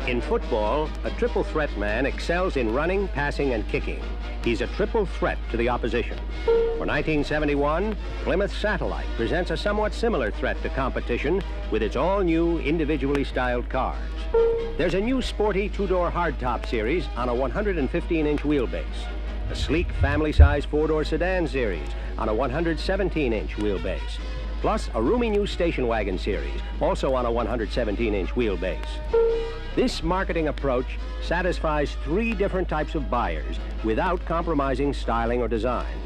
In football, a triple threat man excels in running, passing, and kicking. He's a triple threat to the opposition. For 1971, Plymouth Satellite presents a somewhat similar threat to competition with its all-new individually styled cars. There's a new sporty two-door hardtop series on a 115-inch wheelbase, a sleek family-size four-door sedan series on a 117-inch wheelbase, plus a roomy new station wagon series, also on a 117-inch wheelbase. This marketing approach satisfies three different types of buyers without compromising styling or design.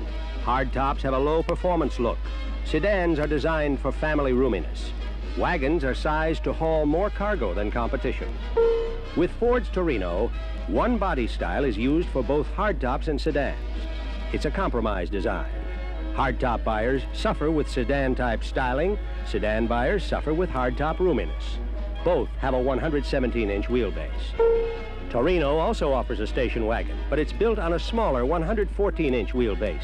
Hardtops have a low performance look. Sedans are designed for family roominess. Wagons are sized to haul more cargo than competition. With Ford's Torino, one body style is used for both hardtops and sedans. It's a compromise design. Hardtop buyers suffer with sedan-type styling. Sedan buyers suffer with hardtop roominess. Both have a 117-inch wheelbase. Torino also offers a station wagon, but it's built on a smaller 114-inch wheelbase,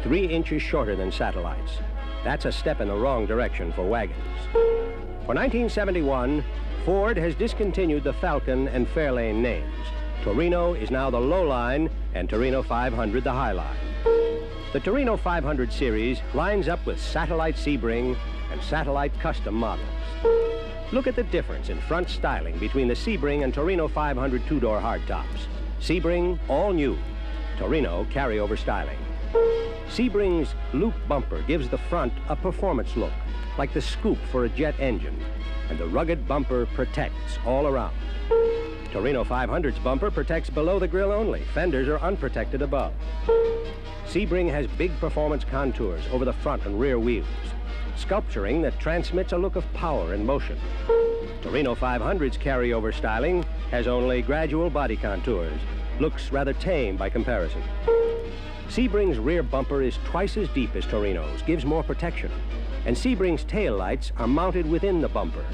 3 inches shorter than Satellite's. That's a step in the wrong direction for wagons. For 1971, Ford has discontinued the Falcon and Fairlane names. Torino is now the low line and Torino 500 the high line. The Torino 500 series lines up with Satellite Sebring and Satellite custom models. Look at the difference in front styling between the Sebring and Torino 500 two-door hardtops. Sebring, all new. Torino, carryover styling. Sebring's loop bumper gives the front a performance look, like the scoop for a jet engine, and the rugged bumper protects all around. Torino 500's bumper protects below the grille only. Fenders are unprotected above. Sebring has big performance contours over the front and rear wheels, sculpturing that transmits a look of power and motion. Torino 500's carryover styling has only gradual body contours, looks rather tame by comparison. Sebring's rear bumper is twice as deep as Torino's, gives more protection, and Sebring's tail lights are mounted within the bumper.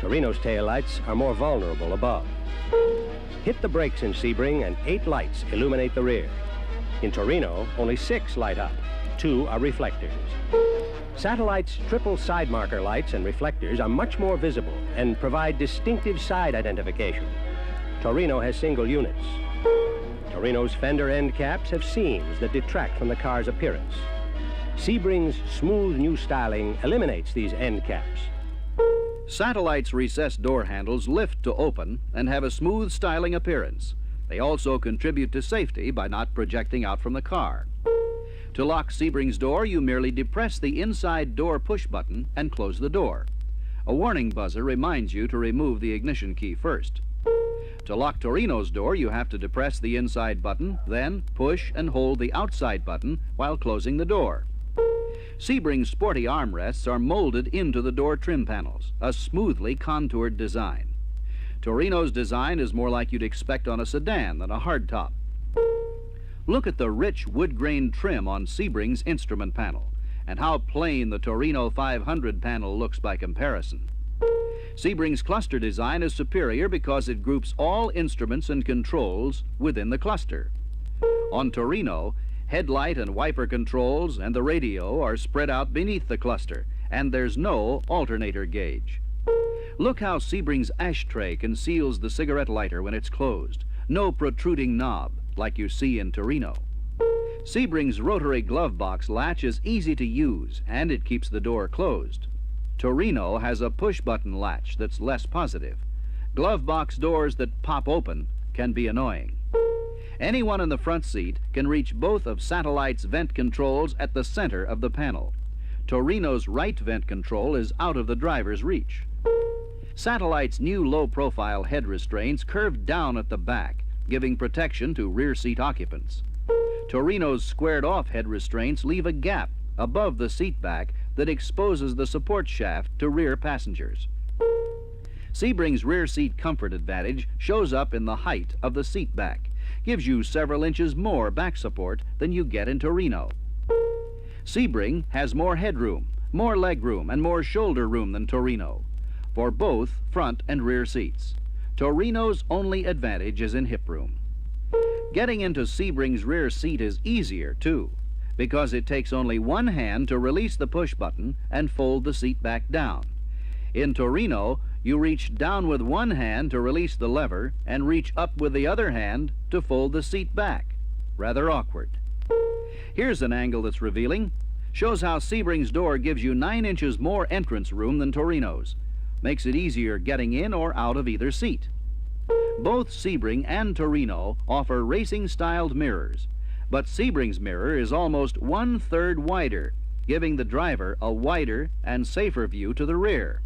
Torino's tail lights are more vulnerable above. Hit the brakes in Sebring and 8 lights illuminate the rear. In Torino, only 6 light up. 2 are reflectors. Satellite's triple side marker lights and reflectors are much more visible and provide distinctive side identification. Torino has single units. Torino's fender end caps have seams that detract from the car's appearance. Sebring's smooth new styling eliminates these end caps. Satellite's recessed door handles lift to open and have a smooth styling appearance. They also contribute to safety by not projecting out from the car. To lock Sebring's door, you merely depress the inside door push button and close the door. A warning buzzer reminds you to remove the ignition key first. To lock Torino's door, you have to depress the inside button, then push and hold the outside button while closing the door. Sebring's sporty armrests are molded into the door trim panels, a smoothly contoured design. Torino's design is more like you'd expect on a sedan than a hardtop. Look at the rich wood-grain trim on Sebring's instrument panel, and how plain the Torino 500 panel looks by comparison. Sebring's cluster design is superior because it groups all instruments and controls within the cluster. On Torino, headlight and wiper controls and the radio are spread out beneath the cluster, and there's no alternator gauge. Look how Sebring's ashtray conceals the cigarette lighter when it's closed. No protruding knob, like you see in Torino. Sebring's rotary glove box latch is easy to use, and it keeps the door closed. Torino has a push-button latch that's less positive. Glove box doors that pop open can be annoying. Anyone in the front seat can reach both of Satellite's vent controls at the center of the panel. Torino's right vent control is out of the driver's reach. Satellite's new low-profile head restraints curve down at the back, giving protection to rear seat occupants. Torino's squared-off head restraints leave a gap above the seat back that exposes the support shaft to rear passengers. Sebring's rear seat comfort advantage shows up in the height of the seat back, gives you several inches more back support than you get in Torino. Sebring has more headroom, more legroom, and more shoulder room than Torino, for both front and rear seats. Torino's only advantage is in hip room. Getting into Sebring's rear seat is easier, too, because it takes only one hand to release the push button and fold the seat back down. In Torino, You reach down with one hand to release the lever and reach up with the other hand to fold the seat back. Rather awkward. Here's an angle that's revealing. Shows how Sebring's door gives you 9 inches more entrance room than Torino's. Makes it easier getting in or out of either seat. Both Sebring and Torino offer racing-styled mirrors, but Sebring's mirror is almost 1/3 wider, giving the driver a wider and safer view to the rear.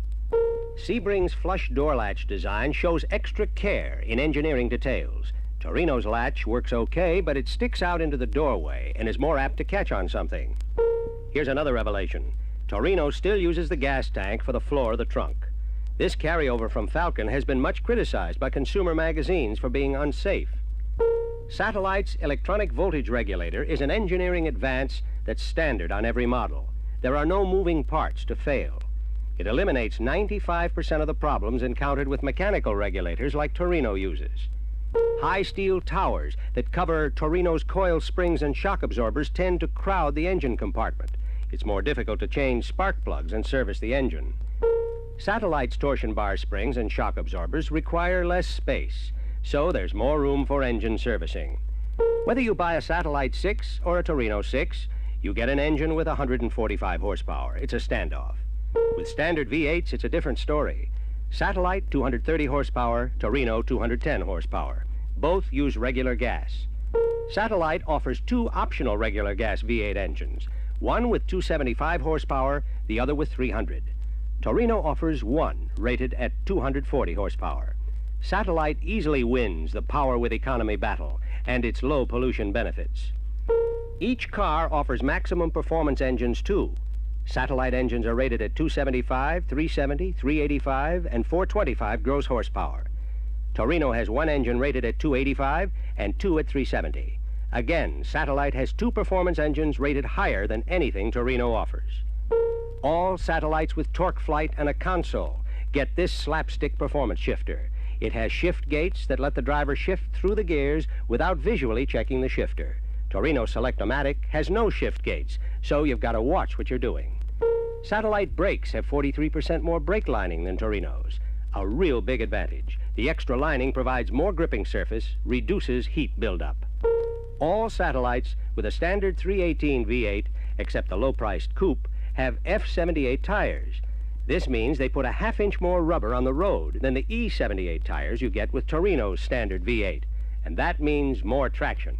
Sebring's flush door latch design shows extra care in engineering details. Torino's latch works okay, but it sticks out into the doorway and is more apt to catch on something. Here's another revelation. Torino still uses the gas tank for the floor of the trunk. This carryover from Falcon has been much criticized by consumer magazines for being unsafe. Satellite's electronic voltage regulator is an engineering advance that's standard on every model. There are no moving parts to fail. It eliminates 95% of the problems encountered with mechanical regulators like Torino uses. High steel towers that cover Torino's coil springs and shock absorbers tend to crowd the engine compartment. It's more difficult to change spark plugs and service the engine. Satellite's torsion bar springs and shock absorbers require less space, so there's more room for engine servicing. Whether you buy a Satellite 6 or a Torino 6, you get an engine with 145 horsepower. It's a standoff. With standard V8s, it's a different story. Satellite, 230 horsepower, Torino, 210 horsepower. Both use regular gas. Satellite offers 2 optional regular gas V8 engines, one with 275 horsepower, the other with 300. Torino offers one, rated at 240 horsepower. Satellite easily wins the power with economy battle and its low pollution benefits. Each car offers maximum performance engines too. Satellite engines are rated at 275, 370, 385, and 425 gross horsepower. Torino has one engine rated at 285 and 2 at 370. Again, Satellite has 2 performance engines rated higher than anything Torino offers. All Satellites with torque flight and a console get this slapstick performance shifter. It has shift gates that let the driver shift through the gears without visually checking the shifter. Torino Select-O-Matic has no shift gates, so you've got to watch what you're doing. Satellite brakes have 43% more brake lining than Torino's. A real big advantage. The extra lining provides more gripping surface, reduces heat buildup. All Satellites with a standard 318 V8, except the low-priced coupe, have F78 tires. This means they put a ½ inch more rubber on the road than the E78 tires you get with Torino's standard V8, and that means more traction.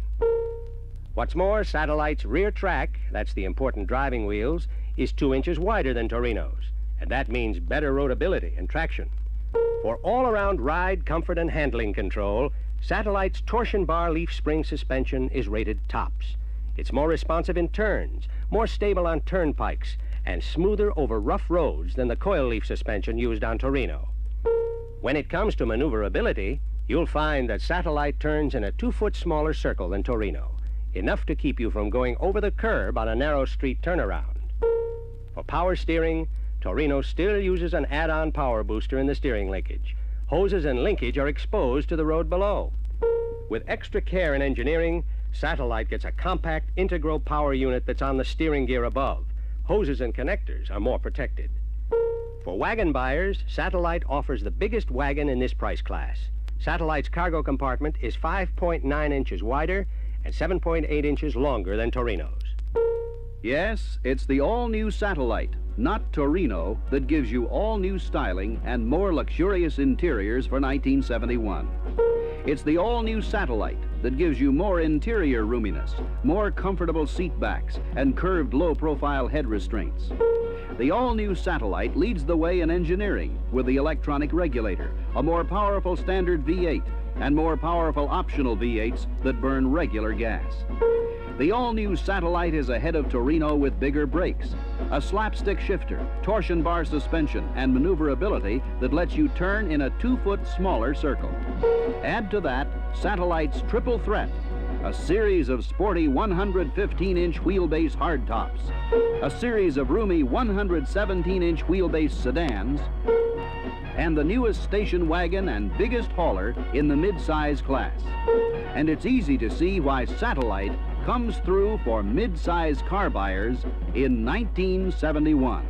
What's more, Satellite's rear track, that's the important driving wheels, is 2 inches wider than Torino's, and that means better roadability and traction. For all-around ride, comfort, and handling control, Satellite's torsion bar leaf spring suspension is rated tops. It's more responsive in turns, more stable on turnpikes, and smoother over rough roads than the coil leaf suspension used on Torino. When it comes to maneuverability, you'll find that Satellite turns in a 2-foot smaller circle than Torino, enough to keep you from going over the curb on a narrow street turnaround. For power steering, Torino still uses an add-on power booster in the steering linkage. Hoses and linkage are exposed to the road below. With extra care in engineering, Satellite gets a compact integral power unit that's on the steering gear above. Hoses and connectors are more protected. For wagon buyers, Satellite offers the biggest wagon in this price class. Satellite's cargo compartment is 5.9 inches wider and 7.8 inches longer than Torino's. Yes, it's the all-new Satellite, not Torino, that gives you all-new styling and more luxurious interiors for 1971. It's the all-new Satellite that gives you more interior roominess, more comfortable seat backs, and curved low-profile head restraints. The all-new Satellite leads the way in engineering with the electronic regulator, a more powerful standard V8, and more powerful optional V8s that burn regular gas. The all-new Satellite is ahead of Torino with bigger brakes, a slapstick shifter, torsion bar suspension, and maneuverability that lets you turn in a 2-foot smaller circle. Add to that Satellite's triple threat, a series of sporty 115-inch wheelbase hardtops, a series of roomy 117-inch wheelbase sedans, and the newest station wagon and biggest hauler in the mid-size class. And it's easy to see why Satellite comes through for mid-size car buyers in 1971.